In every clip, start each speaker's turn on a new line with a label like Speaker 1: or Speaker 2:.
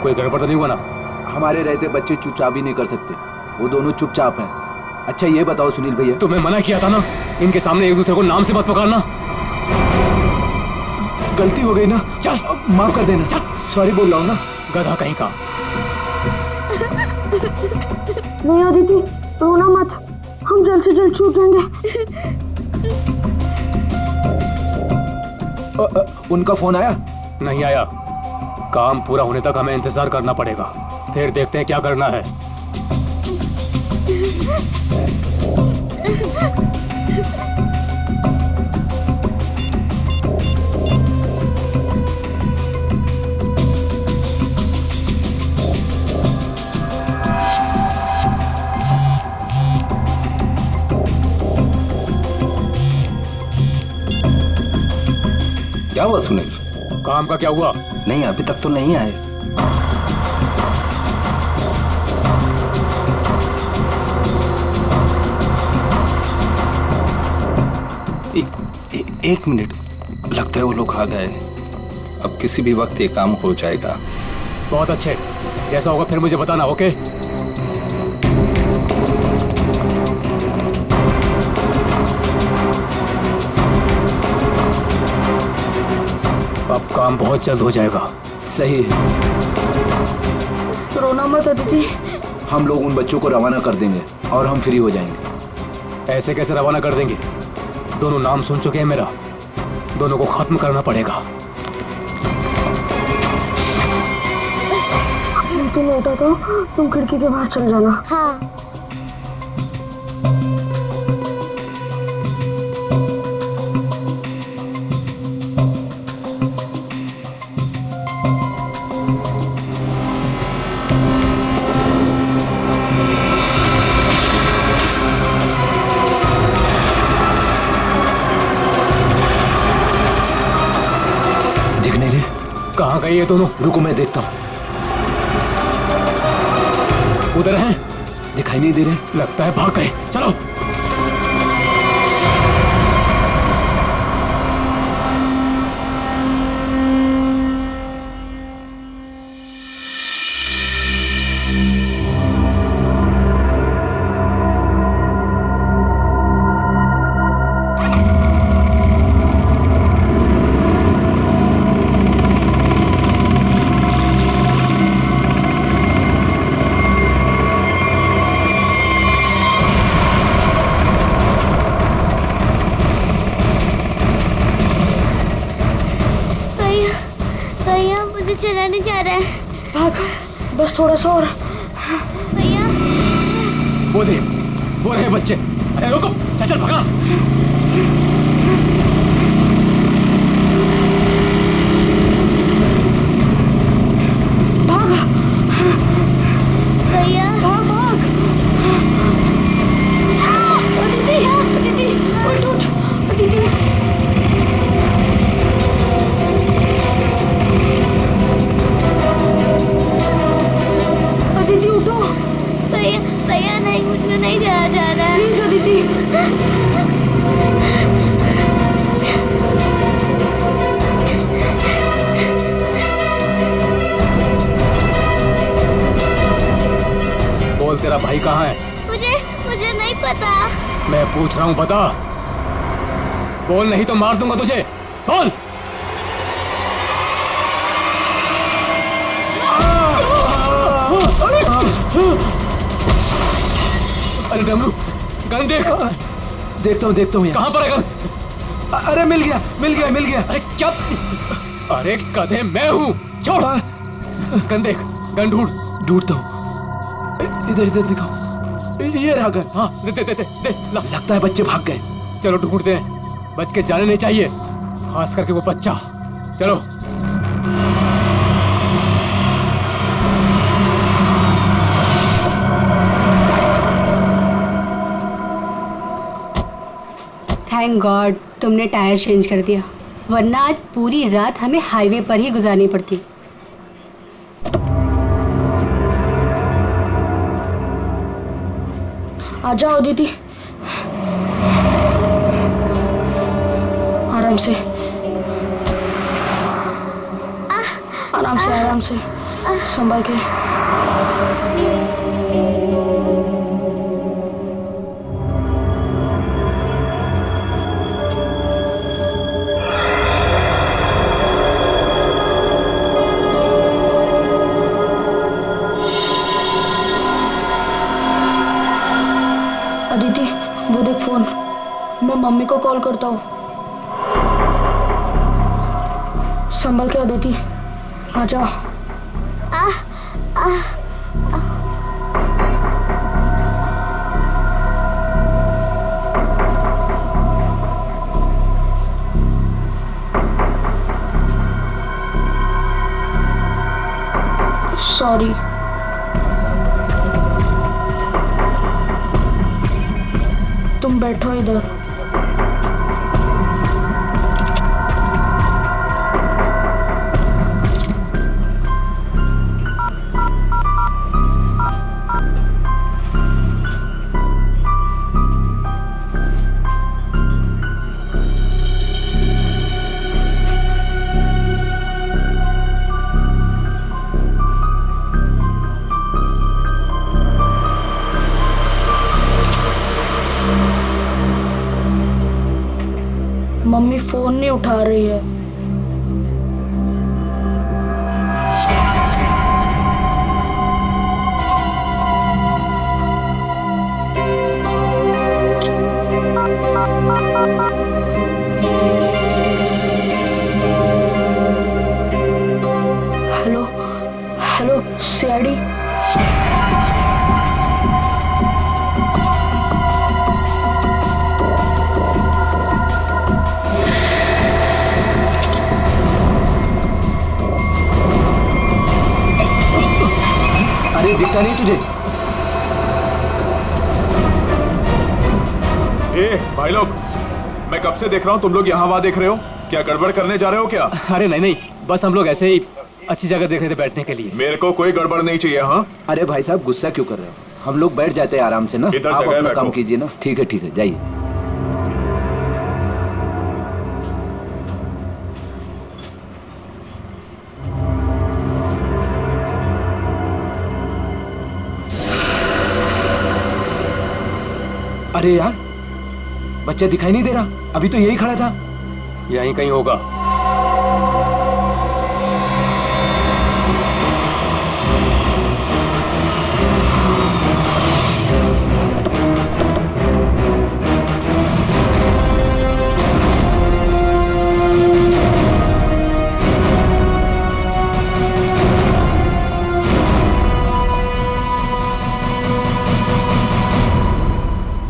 Speaker 1: कोई गड़बड़ तो नहीं हुआ ना?
Speaker 2: हमारे रहते बच्चे चुपचाप ही नहीं कर सकते, वो दोनों चुपचाप हैं। अच्छा ये बताओ सुनील भैया,
Speaker 1: तुम्हें मना किया था ना इनके सामने एक दूसरे को नाम से मत पुकारना।
Speaker 2: गलती हो गई ना,
Speaker 1: चल
Speaker 2: माफ कर देना। सॉरी बोल रहा हूँ ना।
Speaker 1: गधा कहीं का।
Speaker 3: नहीं अदिति, रोना मत, हम जल्द से जल्द छूट जाएंगे।
Speaker 2: उनका फोन आया?
Speaker 1: नहीं आया। काम पूरा होने तक हमें इंतजार करना पड़ेगा, फिर देखते हैं क्या करना है।
Speaker 4: क्या हुआ सुनील?
Speaker 1: काम का क्या हुआ?
Speaker 4: नहीं अभी तक तो नहीं आए। एक मिनट, लगता है वो लोग आ गए। अब किसी भी वक्त ये काम हो जाएगा।
Speaker 1: बहुत अच्छे, जैसा होगा फिर मुझे बताना। ओके अब काम बहुत जल्द हो जाएगा।
Speaker 2: सही है।
Speaker 3: रोना मत अदिति,
Speaker 2: हम लोग उन बच्चों को रवाना कर देंगे और हम फ्री हो जाएंगे।
Speaker 1: ऐसे कैसे रवाना कर देंगे? दोनों नाम सुन चुके हैं मेरा, दोनों को खत्म करना पड़ेगा।
Speaker 3: तुम लौटा तो तुम खिड़की के बाहर चल जाना।
Speaker 5: हाँ।
Speaker 1: कहाँ गए ये दोनों?
Speaker 2: रुको मैं देखता हूँ।
Speaker 1: उधर हैं?
Speaker 2: दिखाई नहीं दे रहे।
Speaker 1: लगता है भाग गए। चलो
Speaker 5: चलाने जा रहा है।
Speaker 3: भाग, बस थोड़ा सा और।
Speaker 5: भैया
Speaker 1: वो देख, वो रहे बच्चे। अरे रुको, चल चल भागा।
Speaker 3: भाग
Speaker 5: भैया,
Speaker 3: भाग भाग। अदिति, अदिति, उठ उठ, अदिति। अदिति उठो।
Speaker 5: भैया भैया नहीं, मुझे नहीं जाया जा रहा है।
Speaker 3: प्लीज अदिति।
Speaker 1: बोल तेरा भाई कहाँ है?
Speaker 5: मुझे नहीं पता।
Speaker 1: मैं पूछ रहा हूँ, बता। बोल, नहीं तो मार दूंगा तुझे। बोल। अरे डमरू, गन देख।
Speaker 2: देखता हूँ।
Speaker 1: कहाँ पर है गन?
Speaker 2: अरे मिल गया।
Speaker 1: अरे क्या? अरे गधे, मैं हूँ। छोड़। गन देख, गन
Speaker 2: ढूंढता हूँ। इधर दिखाओ। ये रहा गन।
Speaker 1: हाँ दे ला।
Speaker 2: लगता है बच्चे भाग गए।
Speaker 1: चलो ढूंढते हैं, बच के जाने नहीं चाहिए, खास करके वो बच्चा। चलो।
Speaker 6: थैंक गॉड तुमने टायर चेंज कर दिया, वरना आज पूरी रात हमें हाईवे पर ही गुजारनी पड़ती।
Speaker 3: आ जाओ दीदी, आराम से, आराम से। संभाल के। अदिति, वो देख फोन। मैं मम्मी को कॉल करता हूँ। संभल के अदिति, आ जाओ। सॉरी। तुम बैठो इधर। मम्मी फोन नहीं उठा रही है। Hello hello CID.
Speaker 2: अरे दिखता नहीं तुझे?
Speaker 7: ए भाई लोग, मैं कब से देख रहा हूँ तुम लोग यहाँ वहाँ देख रहे हो। क्या गड़बड़ करने जा रहे हो क्या?
Speaker 1: अरे नहीं नहीं, बस हम लोग ऐसे ही अच्छी जगह देख रहे थे बैठने के लिए।
Speaker 7: मेरे को कोई गड़बड़ नहीं चाहिए। हाँ
Speaker 2: अरे भाई साहब, गुस्सा क्यों कर रहे हो? हम लोग बैठ जाते हैं आराम से ना।
Speaker 7: इधर
Speaker 2: आप
Speaker 7: जगह
Speaker 2: अपना
Speaker 7: बैठो।
Speaker 2: काम कीजिए ना। ठीक है, जाइए। अरे यार, बच्चा दिखाई नहीं दे रहा। अभी तो यही खड़ा था।
Speaker 1: यहीं कहीं होगा।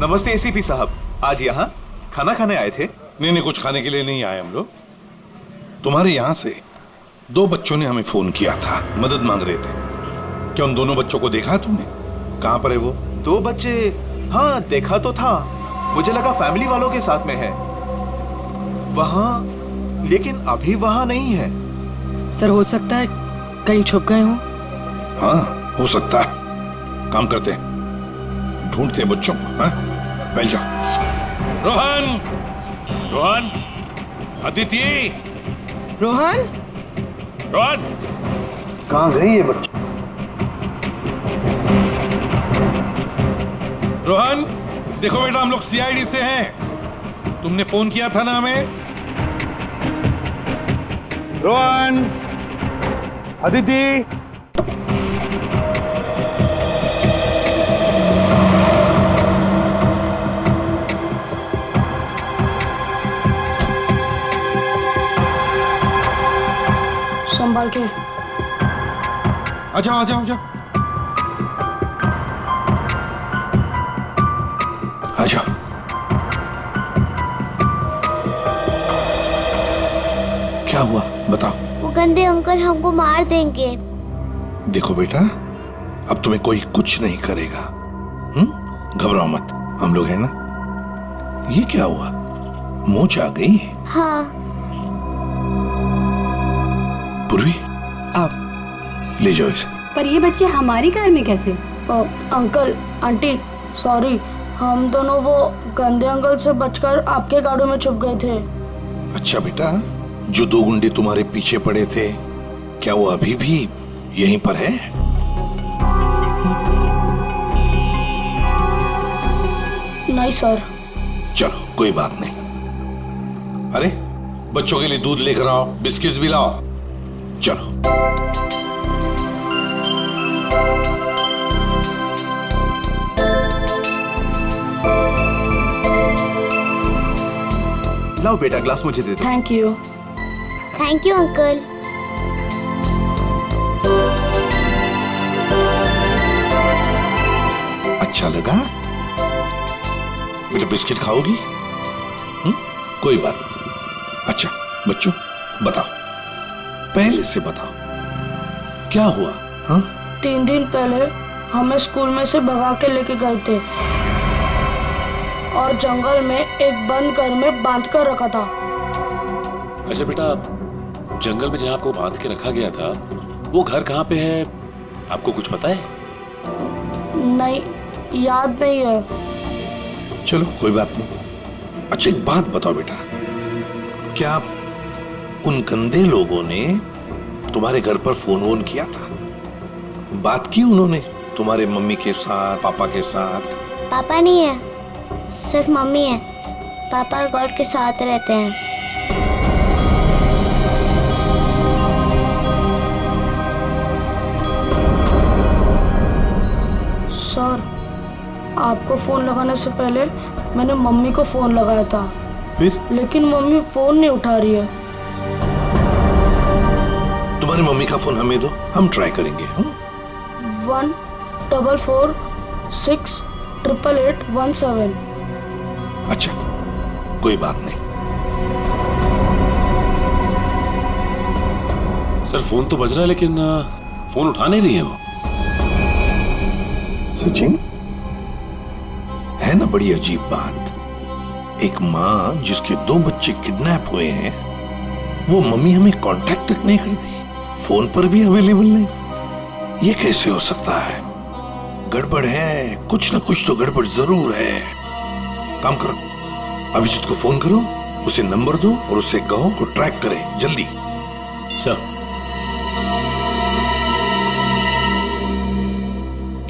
Speaker 7: नमस्ते एसीपी साहब, आज यहाँ खाना खाने आए थे?
Speaker 8: नहीं, कुछ खाने के लिए नहीं आए हम लोग। तुम्हारे यहाँ से 2 बच्चों ने हमें फोन किया था, मदद मांग रहे थे। क्या उन दोनों बच्चों को देखा तुमने? कहाँ पर है वो?
Speaker 7: 2 बच्चे? हाँ देखा तो था। मुझे लगा फैमिली वालों के साथ में है वहाँ, लेकिन अभी वहाँ नहीं है।
Speaker 3: सर, हो सकता है कहीं छुप गए हों।
Speaker 8: हाँ हो सकता है। काम करते हैं, ढूंढते हैं बच्चों को। हाँ बैठ जाओ। रोहन,
Speaker 7: रोहन,
Speaker 8: अदिति,
Speaker 3: रोहन,
Speaker 7: रोहन,
Speaker 2: कहाँ गई ये बच्चा?
Speaker 8: रोहन देखो बेटा, हम लोग सीआईडी से हैं। तुमने फोन किया था ना हमें? रोहन, अदिति,
Speaker 3: संभाल के।
Speaker 8: आ जाओ आ जाओ आ जाओ आ जाओ। क्या हुआ बताओ।
Speaker 5: वो गंदे अंकल हमको मार देंगे।
Speaker 8: देखो बेटा, अब तुम्हें कोई कुछ नहीं करेगा। घबराओ मत, हम लोग हैं ना। ये क्या हुआ, मोच आ गई?
Speaker 5: हाँ।
Speaker 8: पूर्वी,
Speaker 3: आओ।
Speaker 8: ले जाओ इसे।
Speaker 6: पर ये बच्चे हमारी कार में कैसे?
Speaker 3: अंकल आंटी सॉरी, हम दोनों वो गंदे अंकल से बचकर आपके गाड़ी में छुप गए थे।
Speaker 8: अच्छा बेटा, जो 2 गुंडे तुम्हारे पीछे पड़े थे, क्या वो अभी भी यहीं पर है?
Speaker 3: नहीं सर।
Speaker 8: चलो कोई बात नहीं। अरे बच्चों के लिए दूध लेकर आओ, बिस्किट्स भी लाओ। चलो।
Speaker 2: लाओ बेटा, ग्लास मुझे दे दो।
Speaker 3: Thank you.
Speaker 5: Thank you uncle.
Speaker 8: अच्छा लगा? बेटा बिस्किट खाओगी? कोई बात नहीं। अच्छा बच्चों बताओ, पहले से बताओ क्या हुआ? हाँ?
Speaker 3: 3 दिन पहले हमें स्कूल में से भगा के लेके गए थे और जंगल में एक बंद घर में बांध कर रखा था।
Speaker 9: वैसे बेटा, जंगल में जहाँ आपको बांध के रखा गया था वो घर कहाँ पे है, आपको कुछ पता है?
Speaker 3: नहीं, याद नहीं है।
Speaker 8: चलो कोई बात नहीं। अच्छा एक बात बताओ बेटा, क्या उन गंदे लोगों ने तुम्हारे घर पर फोन वोन किया था? बात की उन्होंने तुम्हारे मम्मी के साथ, पापा के साथ?
Speaker 5: पापा नहीं है, सिर्फ मम्मी है। पापा गॉड के साथ रहते हैं।
Speaker 3: सर, आपको फोन लगाने से पहले मैंने मम्मी को फोन लगाया था,
Speaker 8: फिर?
Speaker 3: लेकिन मम्मी फोन नहीं उठा रही है।
Speaker 8: तुम्हारी मम्मी का फोन हमें दो, हम ट्राई करेंगे।
Speaker 3: 1446888817।
Speaker 8: अच्छा कोई बात नहीं।
Speaker 9: सर फोन तो बज रहा है लेकिन फोन उठा नहीं रही है वो।
Speaker 8: सचिन, है ना बड़ी अजीब बात। एक माँ जिसके 2 बच्चे किडनैप हुए हैं, वो मम्मी हमें कांटेक्ट तक नहीं करती, फोन पर भी अवेलेबल नहीं। ये कैसे हो सकता है? गड़बड़ है, कुछ ना कुछ तो गड़बड़ जरूर है। काम करो, अभिजीत को फोन करो, उसे नंबर दो और उसे कहो को ट्रैक करे जल्दी।
Speaker 9: सर।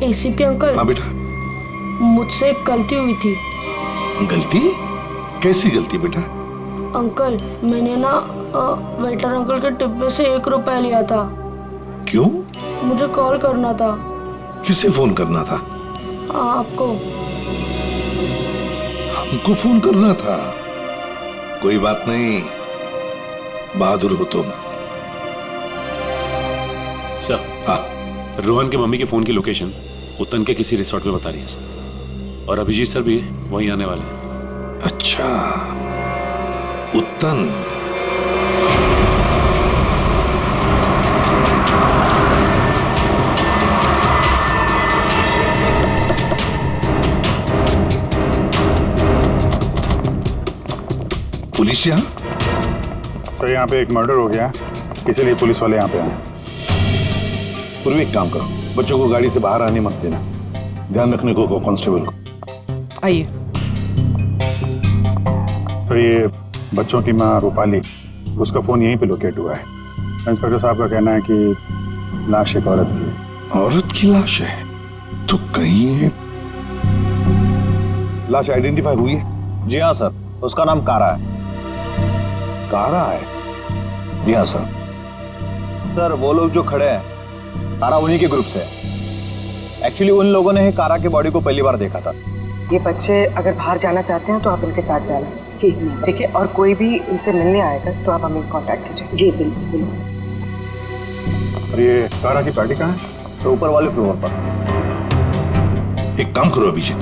Speaker 3: ACP uncle.
Speaker 8: हाँ बेटा।
Speaker 3: मुझसे एक गलती हुई थी।
Speaker 8: गलती? कैसी गलती बेटा?
Speaker 3: अंकल, मैंने ना वेटर अंकल के डिब्बे से 1 रुपया लिया था।
Speaker 8: क्यों?
Speaker 3: मुझे कॉल करना था।
Speaker 8: किसे फोन करना था?
Speaker 3: आपको।
Speaker 8: हमको फोन करना था? कोई बात नहीं, बहादुर हो तुम।
Speaker 9: सर।
Speaker 8: हाँ।
Speaker 9: रोहन के मम्मी के फोन की लोकेशन उत्तन के किसी रिसोर्ट में बता रही है सर, और अभिजीत सर भी वहीं आने वाले हैं।
Speaker 8: अच्छा, उत्तन। पुलिस यहाँ?
Speaker 7: सर यहाँ पे एक मर्डर हो गया, इसीलिए पुलिस वाले यहाँ पे आए।
Speaker 8: पूर्वी एक काम करो, बच्चों को गाड़ी से बाहर आने मत देना, ध्यान रखने को कांस्टेबल को।
Speaker 10: आइए।
Speaker 7: तो ये बच्चों की माँ रूपाली, उसका फोन यहीं पे लोकेट हुआ है। इंस्पेक्टर साहब का कहना है कि लाश एक औरत की है।
Speaker 8: औरत की लाश है? तो कहीं ये लाश आइडेंटिफाई हुई है?
Speaker 11: जी हाँ सर, उसका नाम कारा है।
Speaker 8: कारा है?
Speaker 11: जी हाँ सर। सर वो लोग जो खड़े हैं, कारा उन्हीं के ग्रुप से है। एक्चुअली उन लोगों ने ही कारा के बॉडी को पहली बार देखा था।
Speaker 10: ये बच्चे अगर बाहर जाना चाहते हैं तो आप इनके साथ जाना। जी ठीक है, और कोई भी इनसे मिलने आएगा तो आप हमें कांटेक्ट कीजिए। जी बिल्कुल।
Speaker 7: और ये कारा की पार्टी कहाँ है?
Speaker 11: तो ऊपर वाले फ्लोर पर।
Speaker 8: एक काम करो अभिजीत,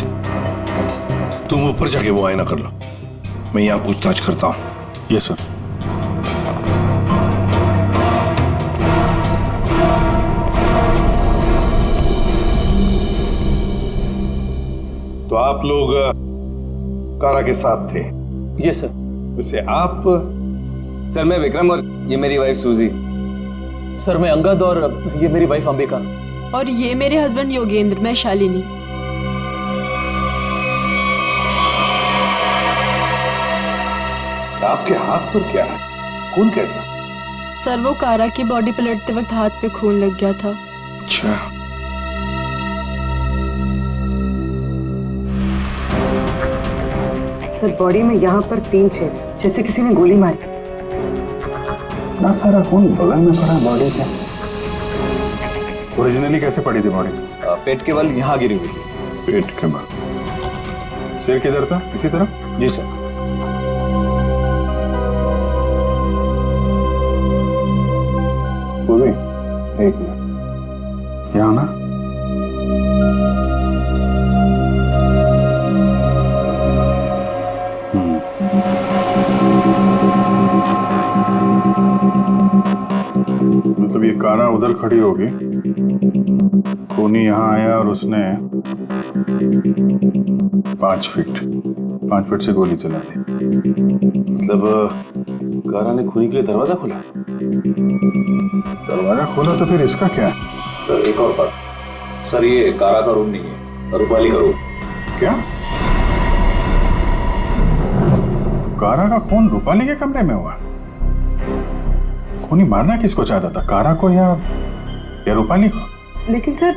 Speaker 8: तुम ऊपर जाके वो आईना कर लो, मैं यहाँ पूछताछ करता हूँ।
Speaker 7: Yes sir.
Speaker 8: तो आप लोग कारा के साथ थे?
Speaker 11: Yes sir.
Speaker 8: वैसे आप?
Speaker 11: सर मैं विक्रम और ये मेरी वाइफ सूजी। सर मैं अंगद और ये मेरी वाइफ अंबिका।
Speaker 10: और ये मेरे हस्बैंड योगेंद्र, मैं शालिनी।
Speaker 8: आपके हाथ पर क्या है? खून कैसा?
Speaker 12: सर वो कारा की बॉडी पलटते वक्त हाथ पे खून लग गया था।
Speaker 8: अच्छा,
Speaker 10: सर बॉडी में यहाँ पर 3 छेद हैं, जैसे किसी ने गोली मारी।
Speaker 7: ना सारा खून बगल में पड़ा बॉडी के। ओरिजिनली कैसे पड़ी थी बॉडी?
Speaker 11: पेट के बल यहाँ गिरी हुई।
Speaker 7: पेट के बल। सिर किधर था? इसी तरफ?
Speaker 11: जी सर।
Speaker 7: पूर्वी, एक मिनट यहाँ ना। मतलब ये कारा उधर खड़ी होगी, खूनी यहाँ आया और उसने 5 फीट से गोली चला दी।
Speaker 11: मतलब कारा ने खूनी के लिए दरवाजा खोला?
Speaker 7: दरवाजा खोला तो फिर इसका क्या है?
Speaker 11: सर एक और बात, सर ये कारा का रूम नहीं है, रूपाली का रूम।
Speaker 7: क्या? कारा का खून रूपाली के कमरे में हुआ? खूनी मारना किसको चाहता था, कारा को या रूपाली को?
Speaker 10: लेकिन सर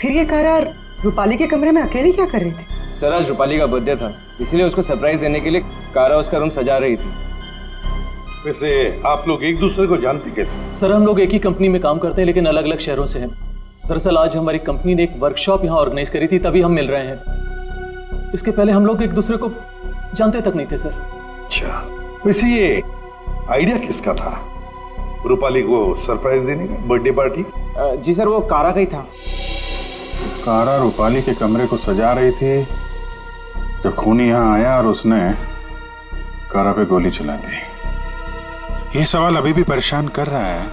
Speaker 10: फिर ये कारा रूपाली के कमरे में अकेली क्या कर रही थी?
Speaker 11: सर आज रूपाली का बर्थडे था, इसलिए उसको सरप्राइज देने के लिए कारा उसका रूम सजा रही थी।
Speaker 8: वैसे आप लोग एक दूसरे को जानते कैसे?
Speaker 13: सर हम लोग एक ही कंपनी में काम करते हैं लेकिन अलग अलग शहरों से हैं। दरअसल आज हमारी कंपनी ने एक वर्कशॉप यहाँ ऑर्गेनाइज करी थी, तभी हम मिल रहे हैं। इसके पहले हम लोग एक दूसरे को जानते तक नहीं थे सर।
Speaker 8: अच्छा, वैसे ये आइडिया किसका था, रूपाली को सरप्राइज देने का, बर्थडे पार्टी?
Speaker 11: जी सर वो कारा का ही था।
Speaker 7: कारा रूपाली के कमरे को सजा रही थी जब खूनी यहाँ आया और उसने कारा पे गोली चला दी। ये सवाल अभी भी परेशान कर रहा है,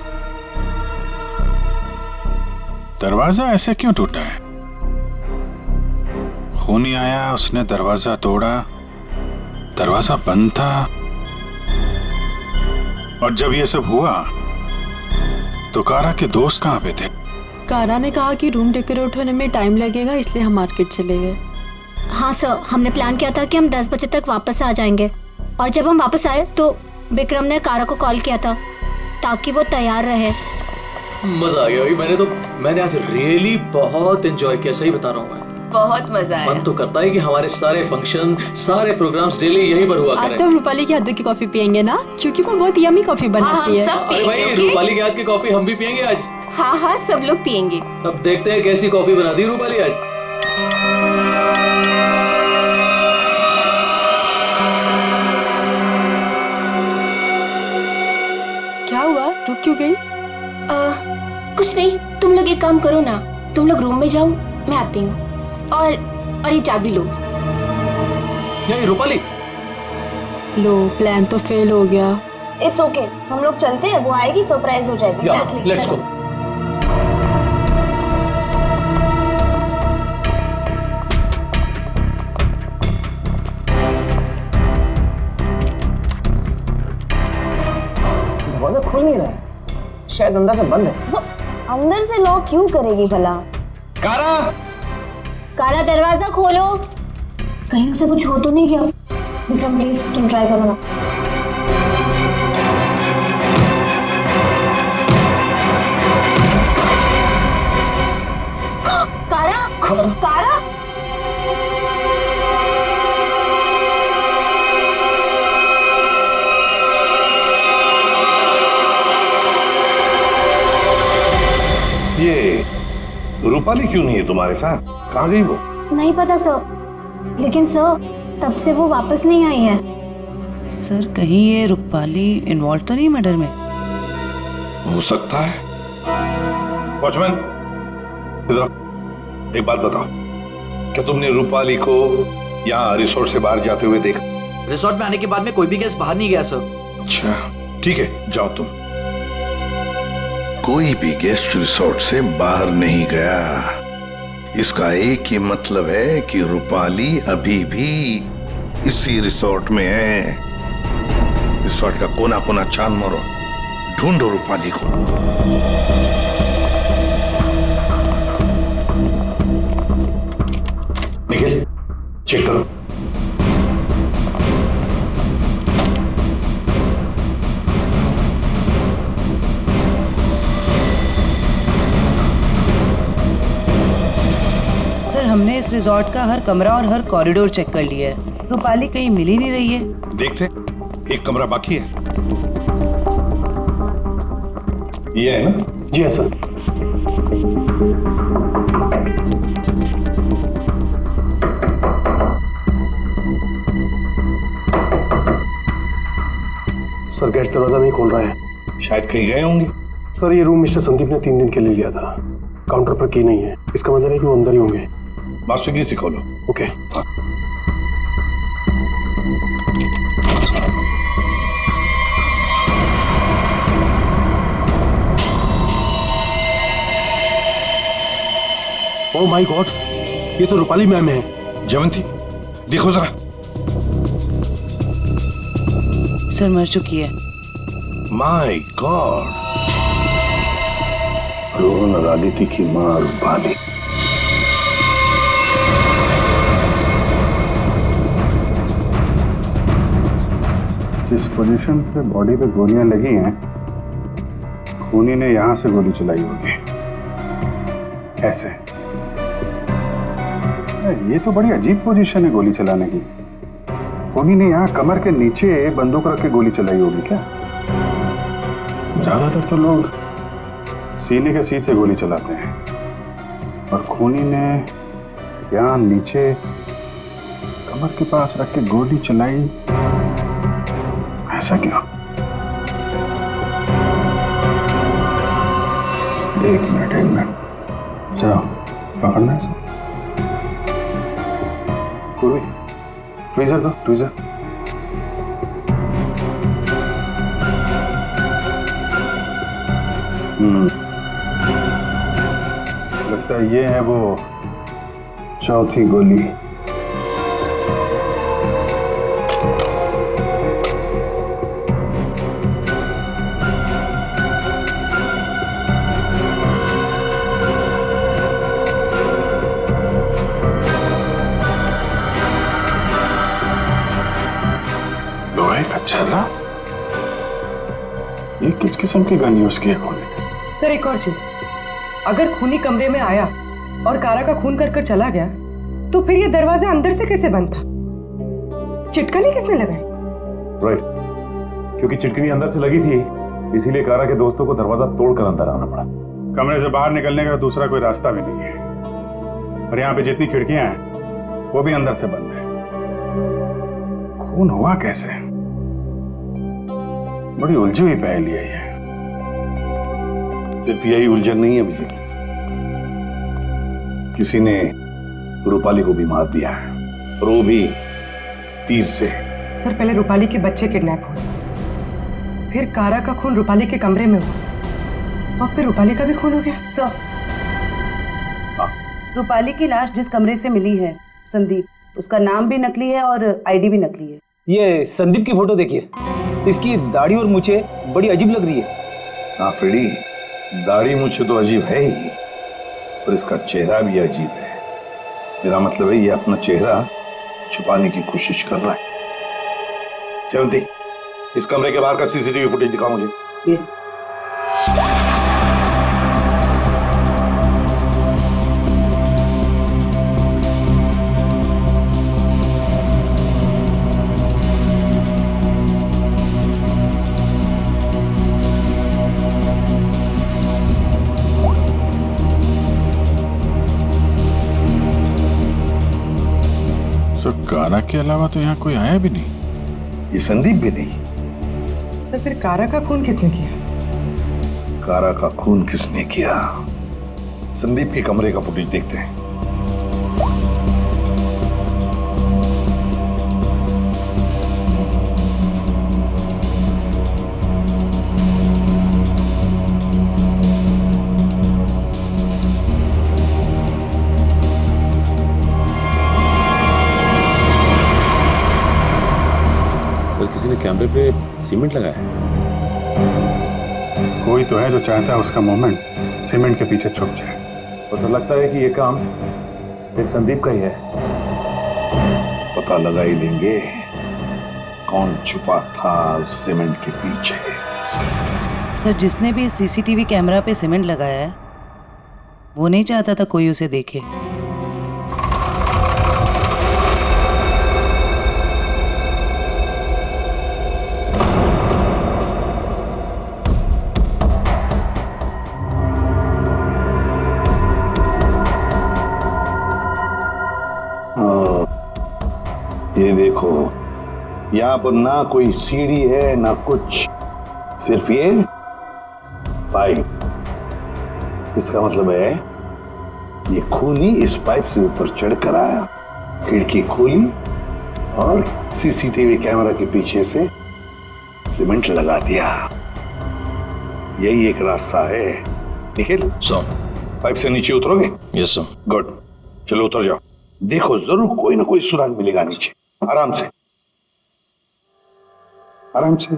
Speaker 7: दरवाजा ऐसे क्यों टूटा है? खूनी आया, उसने दरवाजा तोड़ा, दरवाजा बंद था, और जब ये सब हुआ तो कारा के दोस्त कहाँ पे थे?
Speaker 12: कारा ने कहा कि रूम डेकोरेट होने में टाइम लगेगा, इसलिए हम मार्केट चले गए।
Speaker 5: हाँ सर, हमने प्लान किया था कि हम 10 बजे तक वापस आ जाएंगे, और जब हम वापस आए तो विक्रम ने कारा को कॉल किया था ताकि वो तैयार रहे।
Speaker 13: मजा आ गया भाई, मैंने आज रियली बहुत एंजॉय किया, सही बता रहा हूँ मैं।
Speaker 14: बहुत मजा आया।
Speaker 13: मन तो करता है कि हमारे सारे फंक्शन, सारे प्रोग्राम्स डेली यहीं पर हुआ
Speaker 12: आज
Speaker 13: करें।
Speaker 12: तो हम रूपाली के हाथों की कॉफी पियेंगे ना, क्योंकि वो बहुत यम्मी कॉफी बनाती है।
Speaker 14: सब
Speaker 13: अरे भाई रूपाली के हाथ की कॉफी हम भी पियेंगे आज।
Speaker 14: हाँ हाँ सब लोग पियेंगे।
Speaker 13: अब देखते हैं कैसी कॉफी बनाती है रूपाली आज।
Speaker 12: क्या हुआ, रुक क्यों गई?
Speaker 14: कुछ नहीं, तुम लोग एक काम करो ना, तुम लोग रूम में जाओ, मैं आती हूँ। और ये चाबी लो।
Speaker 13: ये रूपाली,
Speaker 12: लो प्लान तो फेल हो गया।
Speaker 3: इट्स ओके, हम लोग चलते हैं, वो आएगी सरप्राइज हो जाएगा।
Speaker 13: Let's go.
Speaker 10: दरवाजा खुल नहीं रहा है, शायद अंदर से बंद है।
Speaker 3: वो अंदर से लॉक क्यों करेगी भला?
Speaker 11: कारा,
Speaker 5: कारा दरवाजा खोलो।
Speaker 3: कहीं उसे कुछ हो तो नहीं गया? विक्रम प्लीज तुम ट्राई करो ना।
Speaker 5: कारा, कारा,
Speaker 8: ये रूपाली क्यों नहीं है तुम्हारे साथ, कहाँ गई वो?
Speaker 5: नहीं पता सर, लेकिन सर तब से वो वापस नहीं आई है।
Speaker 15: सर कहीं ये रूपाली इन्वॉल्व तो नहीं मर्डर में?
Speaker 8: हो सकता है। वॉचमैन, इधर एक बात बताओ, क्या तुमने रूपाली को यहाँ रिसोर्ट से बाहर जाते हुए देखा?
Speaker 11: रिसोर्ट में आने के बाद में कोई भी गेस्ट बाहर नहीं गया सर।
Speaker 8: अच्छा ठीक है, जाओ तुम। कोई भी गेस्ट रिसोर्ट से बाहर नहीं गया, इसका एक ही मतलब है कि रूपाली अभी भी इसी रिसोर्ट में है। रिसोर्ट का कोना कोना छान मारो, ढूंढो रूपाली को। निखिल चेक करो।
Speaker 15: हमने इस रिजॉर्ट का हर कमरा और हर कॉरिडोर चेक कर लिया है। रूपाली कहीं मिल ही नहीं रही है।
Speaker 8: देखते, एक कमरा बाकी है। ये है ना?
Speaker 16: जी हाँ सर। सर गेस्ट दरवाजा नहीं खोल रहा है।
Speaker 8: शायद कहीं गए होंगे।
Speaker 16: सर ये रूम मिस्टर संदीप ने 3 दिन के लिए लिया था। काउंटर पर की नहीं है, इसका मतलब है कि वो अंदर ही होंगे।
Speaker 8: मास्टर की से खोलो।
Speaker 16: ओके। ओह माय गॉड, ये तो रूपाली मैम है।
Speaker 8: जयवंती देखो जरा।
Speaker 15: सर मर चुकी है।
Speaker 8: माय गॉड, रोहन और आदित्य की मां रूपाली।
Speaker 7: जिस पोजीशन पे बॉडी पे गोलियां लगी हैं, खूनी ने यहां से गोली चलाई होगी। कैसे? ये तो बड़ी अजीब पोजीशन है गोली चलाने की। खूनी ने यहाँ कमर के नीचे बंदूक रख के गोली चलाई होगी क्या? ज्यादातर तो लोग सीने के सीट से गोली चलाते हैं, और खूनी ने यहाँ नीचे कमर के पास रख के गोली चलाई। ऐसा क्यों? एक मिनट जाओ पकड़ना है। पूर्वी ट्वीजर दो, ट्वीजर। लगता है ये है वो चौथी गोली। लोहे का छर्रा? ये किस किस्म की गन यूज की है खूनी?
Speaker 10: सर एक और चीज, अगर खूनी कमरे में आया और कारा का खून कर कर चला गया, तो फिर ये दरवाजा अंदर से कैसे बंद था? चिटकनी किसने लगाई?
Speaker 17: राइट, क्योंकि चिटकनी अंदर से लगी थी, इसीलिए कारा के दोस्तों को दरवाजा तोड़कर अंदर आना पड़ा।
Speaker 7: कमरे से बाहर निकलने का दूसरा कोई रास्ता भी नहीं है, और यहाँ पे जितनी खिड़कियां हैं वो भी अंदर से बंद है। खून हुआ कैसे? बड़ी उलझी हुई पहेली है ये।
Speaker 8: सिर्फ यही उलझन नहीं है अभिजीत, किसी ने रूपाली को भी मार दिया है, और वो भी तीर से।
Speaker 10: सर पहले रूपाली के बच्चे किडनैप हुए, फिर कारा का खून रूपाली के कमरे में हुआ, और फिर रूपाली का भी खून हो गया।
Speaker 15: सर रूपाली की लाश जिस कमरे से मिली है, संदीप, उसका नाम भी नकली है और आईडी भी नकली है।
Speaker 11: ये संदीप की फोटो देखिए, इसकी दाढ़ी और मूछें बड़ी अजीब लग रही है।
Speaker 8: हाँ फ्रेडी, दाढ़ी मूछें तो अजीब है ही, पर इसका चेहरा भी अजीब है। मेरा मतलब है ये अपना चेहरा छुपाने की कोशिश कर रहा है। जयवंती, इस कमरे के बाहर का सीसीटीवी फुटेज दिखाओ मुझे।
Speaker 15: यस।
Speaker 7: कारा के अलावा तो यहाँ कोई आया भी नहीं।
Speaker 8: ये संदीप भी नहीं।
Speaker 10: सर फिर कारा का खून किसने किया?
Speaker 8: कारा का खून किसने किया? संदीप के कमरे का फुटेज देखते हैं।
Speaker 9: किसी ने कैमरे पे सीमेंट लगाया है।
Speaker 7: कोई तो है जो चाहता है उसका मूवमेंट सीमेंट के पीछे छुप जाए।
Speaker 17: तो सर लगता है कि ये काम इस संदीप का ही है।
Speaker 8: पता लगा ही लेंगे कौन छुपा था उस सीमेंट के पीछे।
Speaker 15: सर जिसने भी सीसीटीवी कैमरा पे सीमेंट लगाया है, वो नहीं चाहता था कोई उसे देखे।
Speaker 8: देखो, यहाँ पर ना कोई सीढ़ी है ना कुछ, सिर्फ ये पाइप। इसका मतलब है ये खूनी इस पाइप से ऊपर चढ़कर आया, खिड़की खोली और सीसीटीवी कैमरा के पीछे से सीमेंट लगा दिया। यही एक रास्ता है। निखिल, पाइप से नीचे उतरोगे?
Speaker 4: Yes sir.
Speaker 8: गुड, चलो उतर जाओ। देखो जरूर कोई ना कोई सुराग मिलेगा नीचे। आराम से, आराम से।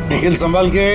Speaker 8: निखिल संभाल के।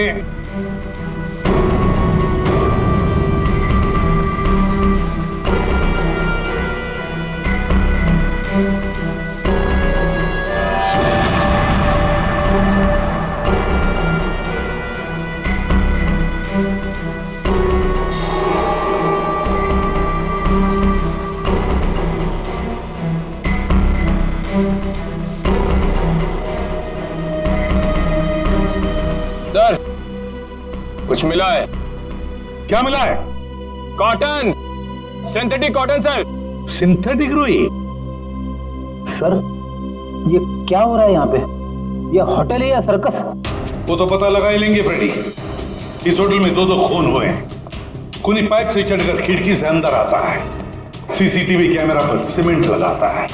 Speaker 1: सर, कुछ मिला है।
Speaker 8: क्या मिला है?
Speaker 1: Cotton, synthetic cotton sir.
Speaker 8: Synthetic रुई?
Speaker 11: सर, ये क्या हो रहा है यहाँ पे? ये होटल है या सर्कस?
Speaker 8: वो तो पता लगा ही लेंगे फ्रेडी। इस होटल में दो खून हुए हैं। खूनी पाइप से चढ़कर खिड़की से अंदर आता है, सीसीटीवी कैमरा पर सीमेंट लगाता है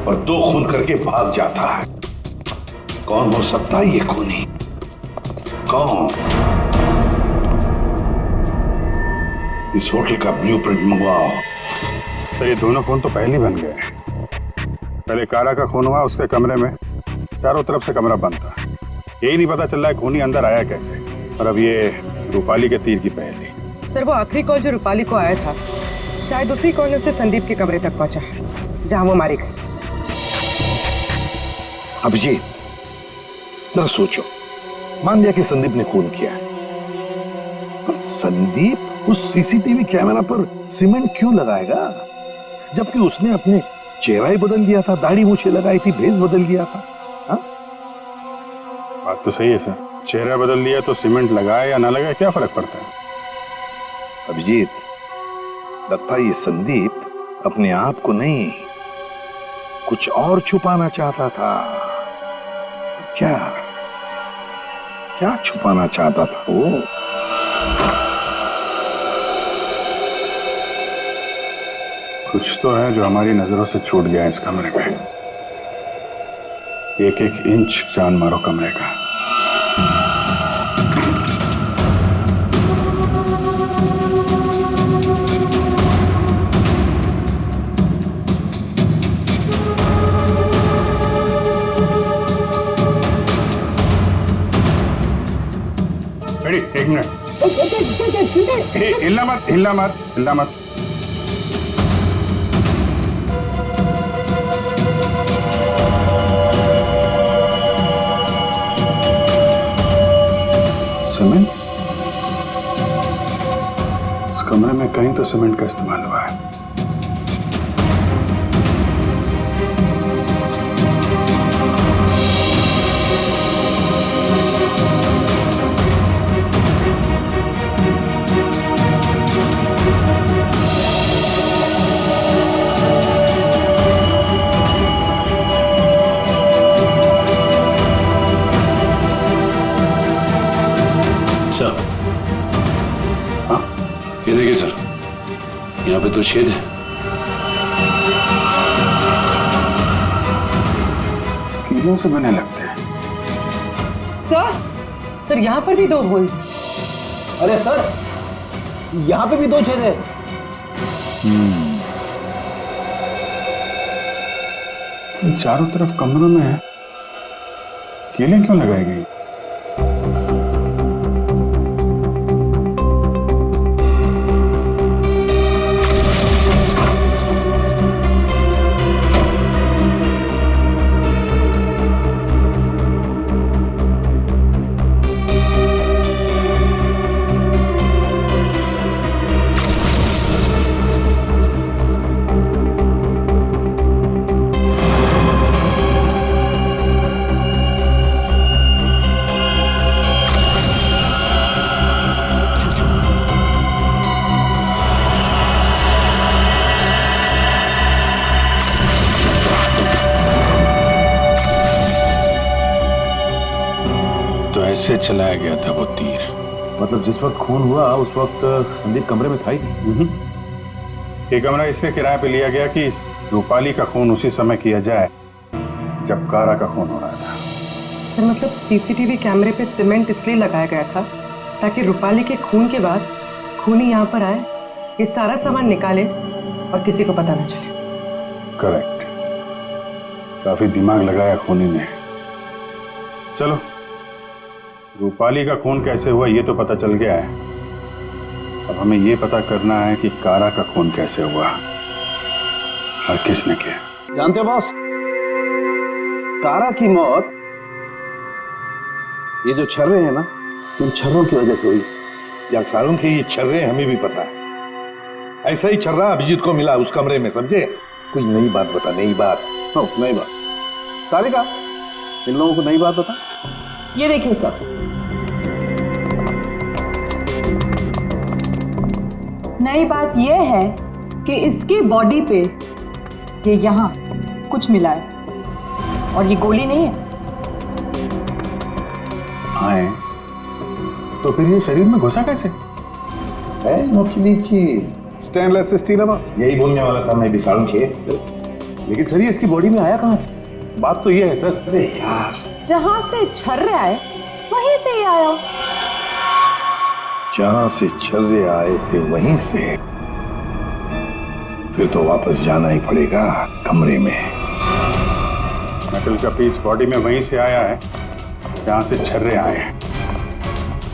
Speaker 8: और 2 खून करके भाग जाता है। कौन हो सकता है ये खूनी? कौन? इस होटल का ब्लूप्रिंट मंगवाओ।
Speaker 7: सर, ये दोनों खून तो पहले बन गए। पहले कारा का खून हुआ, उसके कमरे में चारों तरफ से कमरा बंद था। यही नहीं पता चल रहा है खूनी अंदर आया कैसे। और अब ये रूपाली के तीर की पहेली।
Speaker 10: सर, वो आखिरी कॉल जो रूपाली को आया था शायद उसी कॉर्नर से संदीप के कमरे तक पहुंचा है जहां वो मारी गई।
Speaker 8: अभिजीत, जरा सोचो, मान लिया कि संदीप ने खून किया, पर संदीप उस सीसीटीवी कैमरा पर सीमेंट क्यों लगाएगा, जबकि उसने अपने चेहरा ही बदल दिया था, दाढ़ी मूछें लगाई थी, भेष बदल दिया था। हा?
Speaker 7: बात तो सही है सर, चेहरा बदल लिया तो सीमेंट लगाए या ना लगाए क्या फर्क पड़ता है?
Speaker 8: अभिजीत, लगता है ये संदीप अपने आप को नहीं, कुछ और छुपाना चाहता था। क्या क्या छुपाना चाहता था वो?
Speaker 7: कुछ तो है जो हमारी नजरों से छूट गया इस कमरे में। एक एक इंच जान मारो कमरे का। एक मिनट, हिलना मत, हिलना मत, हिलना मत। सीमेंट? इस कमरे में कहीं तो सीमेंट का इस्तेमाल हुआ है।
Speaker 9: ये देखिए सर, यहाँ पे तो छेद है।
Speaker 7: कीलों से बने लगते हैं।
Speaker 10: सर, यहाँ पर भी 2 होल।
Speaker 11: अरे सर, यहाँ पे भी 2 छेद है।
Speaker 7: चारों तरफ कमरों में कीलें क्यों लगाई गई? किससे चलाया गया था वो तीर?
Speaker 17: मतलब जिस वक्त खून हुआ उस वक्त संदीप कमरे में था ही नहीं।
Speaker 7: ये कमरा इसलिए किराए पे लिया गया कि रूपाली का खून उसी समय किया जाए जब कारा का खून हो रहा था।
Speaker 10: सर मतलब सीसीटीवी कैमरे पे सीमेंट इसलिए लगाया गया था ताकि रूपाली के खून के बाद खूनी यहाँ पर आए, ये सारा सामान निकाले और किसी को पता ना चले।
Speaker 7: करेक्ट, काफी दिमाग लगाया खूनी ने। चलो, रूपाली का खून कैसे हुआ ये तो पता चल गया है। अब हमें ये पता करना है कि कारा का खून कैसे हुआ और किसने किया।
Speaker 11: जानते हो बॉस, कारा की मौत ये जो छर्रे हैं ना, उन छर्रों की वजह से हुई।
Speaker 8: या सारों के ये छर्रे हमें भी पता है। ऐसा ही छर्रा अभिजीत को मिला उस कमरे में, समझे? कोई नई बात बता, नई बात।
Speaker 11: नई बात। तारिका, इन लोगों को नई बात बता।
Speaker 18: ये देखिए सर, नई बात यह है कि इसकी बॉडी पे ये यहाँ कुछ मिला है और ये गोली नहीं है।
Speaker 7: हाँ, तो फिर ये शरीर में घुसा कैसे?
Speaker 8: है नोकीली चीज,
Speaker 11: स्टेनलेस स्टील है बॉस।
Speaker 8: यही बोलने वाला था मैं भी सारुण के।
Speaker 17: लेकिन सर ये इसकी बॉडी में आया कहां से? बात तो ये है सर।
Speaker 8: अरे यार,
Speaker 18: जहां से छर्रे आए वहीं से ही आया।
Speaker 8: जहां से छर्रे आए थे वहीं से, फिर तो वापस जाना ही पड़ेगा कमरे में।
Speaker 7: मेटल का पीस बॉडी में वहीं से आया है जहां से छर्रे आए हैं,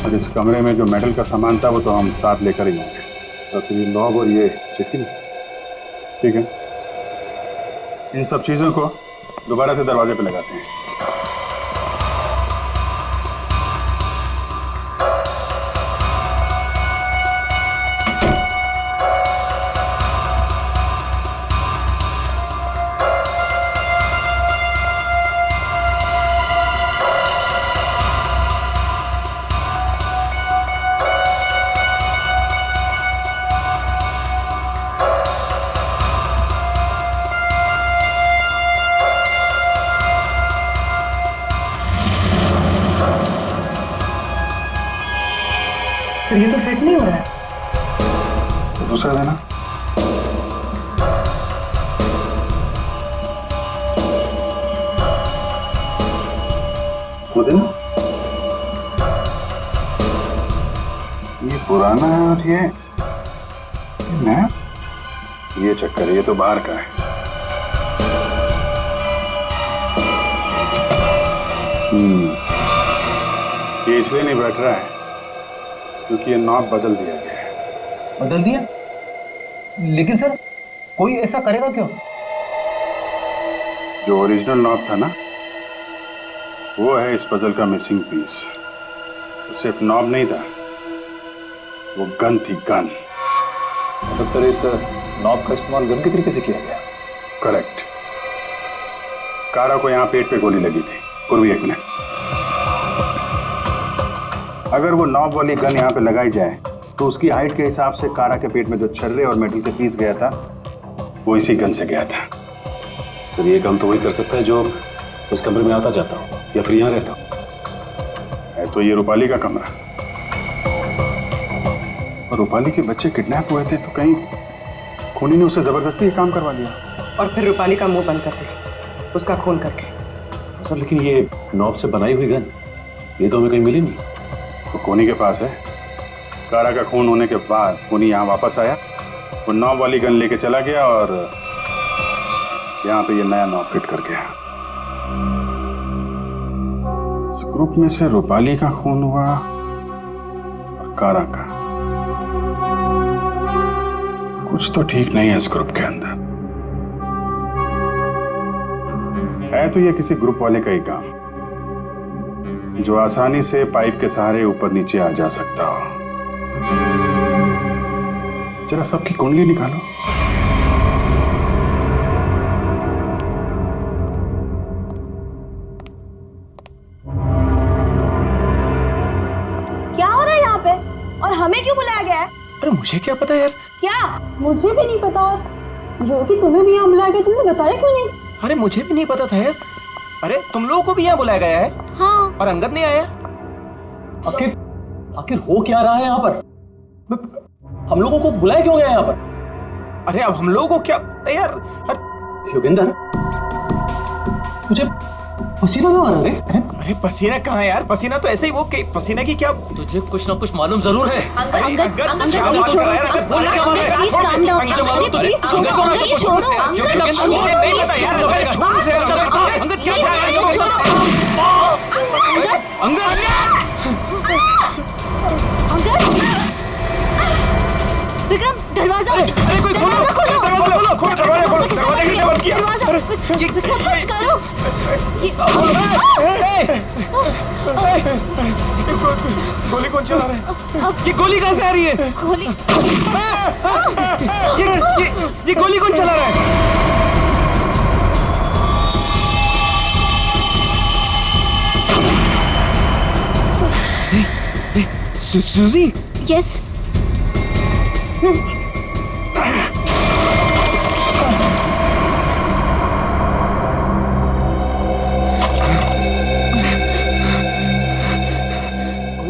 Speaker 7: और इस कमरे में जो मेटल का सामान था वो तो हम साथ लेकर ही आए।
Speaker 11: तो ये नॉब और ये चिट्ठी,
Speaker 7: ठीक है, इन सब चीजों को दोबारा से दरवाजे पे लगाते हैं।
Speaker 10: तो ये तो फिट नहीं हो रहा है।
Speaker 7: तो दूसरा देना। वो देना। ये पुराना है और ये नया। ये चक्कर है, ये तो बाहर का है। ये इसलिए नहीं बैठ रहा है क्योंकि ये नॉब बदल दिया गया है।
Speaker 11: बदल दिया? लेकिन सर कोई ऐसा करेगा क्यों?
Speaker 7: जो ओरिजिनल नॉब था ना, वो है इस पजल का मिसिंग पीस। सिर्फ नॉब नहीं था, वो गन थी, गन।
Speaker 11: मतलब सर इस नॉब का इस्तेमाल गन के तरीके से किया गया?
Speaker 7: करेक्ट। कारा को यहाँ पेट पे गोली लगी थी। पूर्वी, एक मिनट। अगर वो नॉब वाली गन यहाँ पे लगाई जाए तो उसकी हाइट के हिसाब से कारा के पेट में जो छर्रे और मेटल के पीस गया था वो इसी गन से गया था।
Speaker 9: सर ये काम तो वही कर सकता है जो उस कमरे में आता जाता हो या फिर यहाँ रहता हो।
Speaker 7: है तो ये रूपाली का कमरा, और रूपाली के बच्चे किडनैप हुए थे तो कहीं खूनी ने उसे जबरदस्ती ये काम करवा दिया
Speaker 10: और फिर रूपाली का मुंह बंद कर दिया उसका खून करके।
Speaker 9: सर लेकिन ये नॉब से बनाई हुई गन, ये तो हमें कहीं मिली नहीं।
Speaker 7: तो खूनी के पास है। कारा का खून होने के बाद खूनी यहाँ वापस आया, वो नॉब वाली गन लेके चला गया और यहाँ पे ये नया नॉब फिट कर गया। इस ग्रुप में से रूपाली का खून हुआ और कारा का। कुछ तो ठीक नहीं है इस ग्रुप के अंदर। है तो ये किसी ग्रुप वाले का ही काम जो आसानी से पाइप के सहारे ऊपर नीचे आ जा सकता हो। जरा सबकी कुंडली निकालो।
Speaker 3: क्या हो रहा है यहाँ पे और हमें क्यों बुलाया गया है?
Speaker 19: अरे मुझे क्या पता यार।
Speaker 3: क्या? मुझे भी नहीं पता। और रोकी, तुम्हें भी यहाँ बुलाया गया, तुमने बताया क्यों नहीं?
Speaker 19: अरे मुझे भी नहीं पता था यार। अरे तुम लोगों को भी यहाँ बुलाया गया है?
Speaker 5: हाँ।
Speaker 19: और अंगद नहीं आया?
Speaker 13: आखिर हो क्या रहा है यहाँ पर? हम लोगों को बुलाया क्यों गया यहाँ पर?
Speaker 19: अरे अब हम लोगों को क्या यार?
Speaker 13: योगेंद्र, मुझे पसीना क्यों आ रहा है?
Speaker 19: अरे पसीना कहाँ है यार? पसीना तो ऐसे ही वो पसीना की क्या?
Speaker 9: तुझे कुछ ना कुछ मालूम जरूर है।
Speaker 5: विक्रम, दरवाजा!
Speaker 19: अरे कोई खोलो! दरवाजा खोलो! दरवाजा किसने बंद किया?
Speaker 5: विक्रम, कुछ करो!
Speaker 19: गोली कौन चला रहा है? ये गोली कहाँ से आ रही है?
Speaker 5: गोली!
Speaker 19: ये गोली कौन चला रहा है?
Speaker 13: सुजी?
Speaker 5: यस।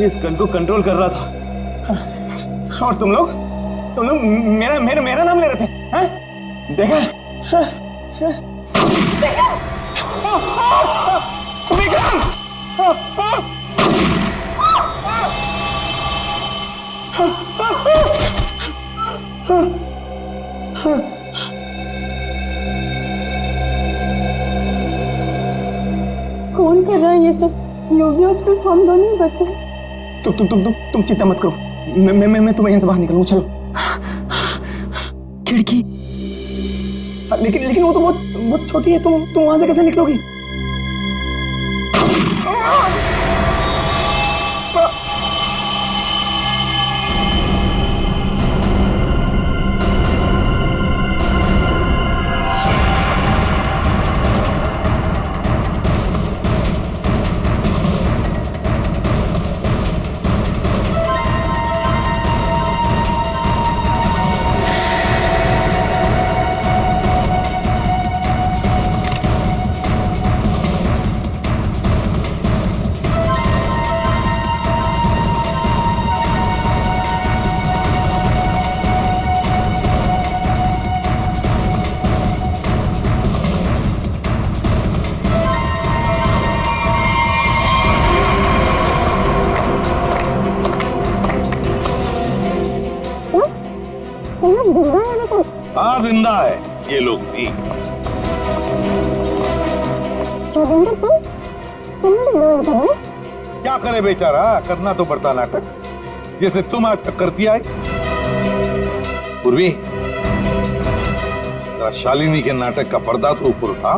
Speaker 19: इस गन को कंट्रोल कर रहा था और तुम लोग मेरा नाम ले रहे थे, हैं? देखा? विक्रम!
Speaker 12: कौन कर रहा है ये सब? योगी अब सिर्फ हम दोनों ही बचे।
Speaker 19: तुम चिंता मत करो, मैं तुम्हें यहाँ से बाहर निकलूँ। चलो।
Speaker 12: खिड़की।
Speaker 19: लेकिन वो तो बहुत छोटी है, तुम वहां से कैसे निकलोगी?
Speaker 8: हाँ जिंदा है ये लोग भी। क्या करे बेचारा, करना तो पड़ता नाटक, जैसे तुम आज तक करती आए। पूर्वी, शालिनी के नाटक का पर्दा तो ऊपर उठा।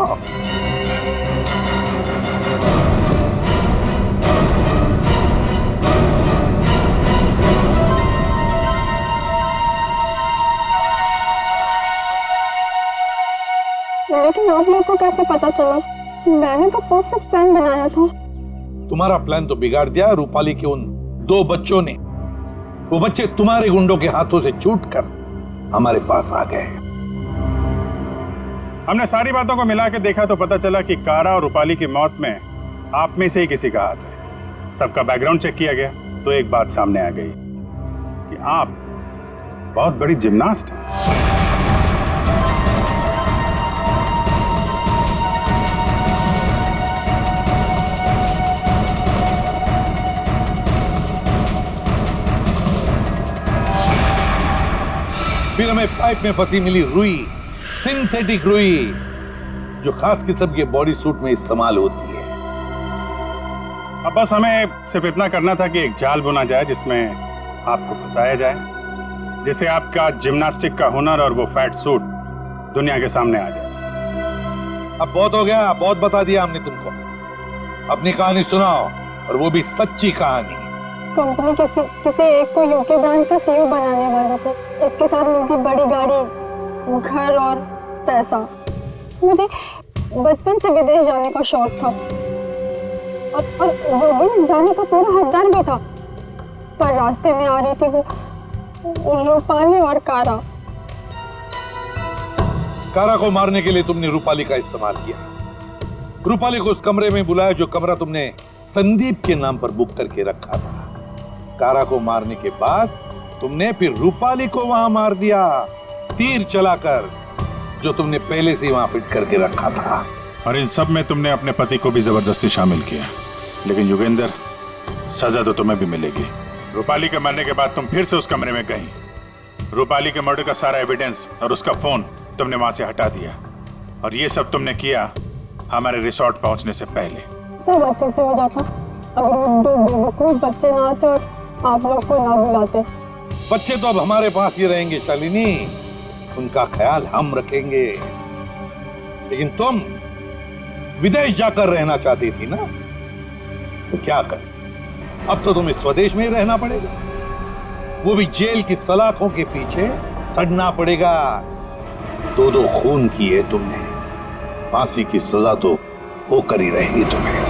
Speaker 12: लेकिन आप लोग को कैसे पता चला? मैंने तो परफेक्ट प्लान बनाया था।
Speaker 8: तुम्हारा प्लान तो बिगाड़ दिया रूपाली के उन 2 बच्चों ने। वो बच्चे तुम्हारे गुंडों के हाथों से छूटकर हमारे पास आ गए।
Speaker 7: हमने सारी बातों को मिला के देखा तो पता चला कि कारा और रूपाली की मौत में आप में से ही किसी का हाथ है। सबका बैकग्राउंड चेक किया गया तो एक बात सामने आ गई कि आप बहुत बड़ी जिम्नास्ट हैं।
Speaker 8: फिर हमें पाइप में फंसी मिली रुई, सिंथेटिक रुई, जो खास किस्म के बॉडी सूट में इस्तेमाल होती है।
Speaker 7: अब बस हमें सिर्फ इतना करना था कि एक जाल बुना जाए जिसमें आपको फंसाया जाए, जिससे आपका जिम्नास्टिक का हुनर और वो फैट सूट दुनिया के सामने आ जाए।
Speaker 8: अब बहुत हो गया, बहुत बता दिया हमने तुमको। अपनी कहानी सुनाओ, और वो भी सच्ची कहानी।
Speaker 12: कंपनी किसी एक को यूके ब्रांच का सीईओ बनाने वाला था। इसके साथ मिलती बड़ी गाड़ी, घर और पैसा। मुझे बचपन से विदेश जाने का शौक था और योगी जाने का पूरा हकदार भी था, पर रास्ते में आ रही थी वो रूपाली और कारा।
Speaker 8: कारा को मारने के लिए तुमने रूपाली का इस्तेमाल किया। रूपाली को उस कमरे में बुलाया जो कमरा तुमने संदीप के नाम पर बुक करके रखा था। कारा को मारने के बाद तुमने फिर रूपाली को वहां मार दिया, तीर चलाकर, जो तुमने पहले से वहां फिट करके रखा था।
Speaker 7: और इन सब में तुमने अपने पति को भी जबरदस्ती शामिल किया। लेकिन योगेंद्र, सजा तो तुम्हें भी मिलेगी। रूपाली के मरने के बाद तुम फिर से उस कमरे में गई। रूपाली के मर्डर का सारा एविडेंस और उसका फोन तुमने वहां से हटा दिया। और ये सब तुमने किया हमारे रिसोर्ट पहुंचने से पहले।
Speaker 12: सब अच्छे से हो जाता अगर वो दो बेवकूफ बच्चे ना आते और आप लोग को ना बुलाते।
Speaker 8: बच्चे तो अब हमारे पास ही रहेंगे शालिनी, उनका ख्याल हम रखेंगे। लेकिन तुम विदेश जाकर रहना चाहती थी ना, तो क्या कर, अब तो तुम्हें स्वदेश में ही रहना पड़ेगा, वो भी जेल की सलाखों के पीछे सड़ना पड़ेगा। दो खून किए तुमने, फांसी की सजा तो होकर ही रहेगी तुम्हें।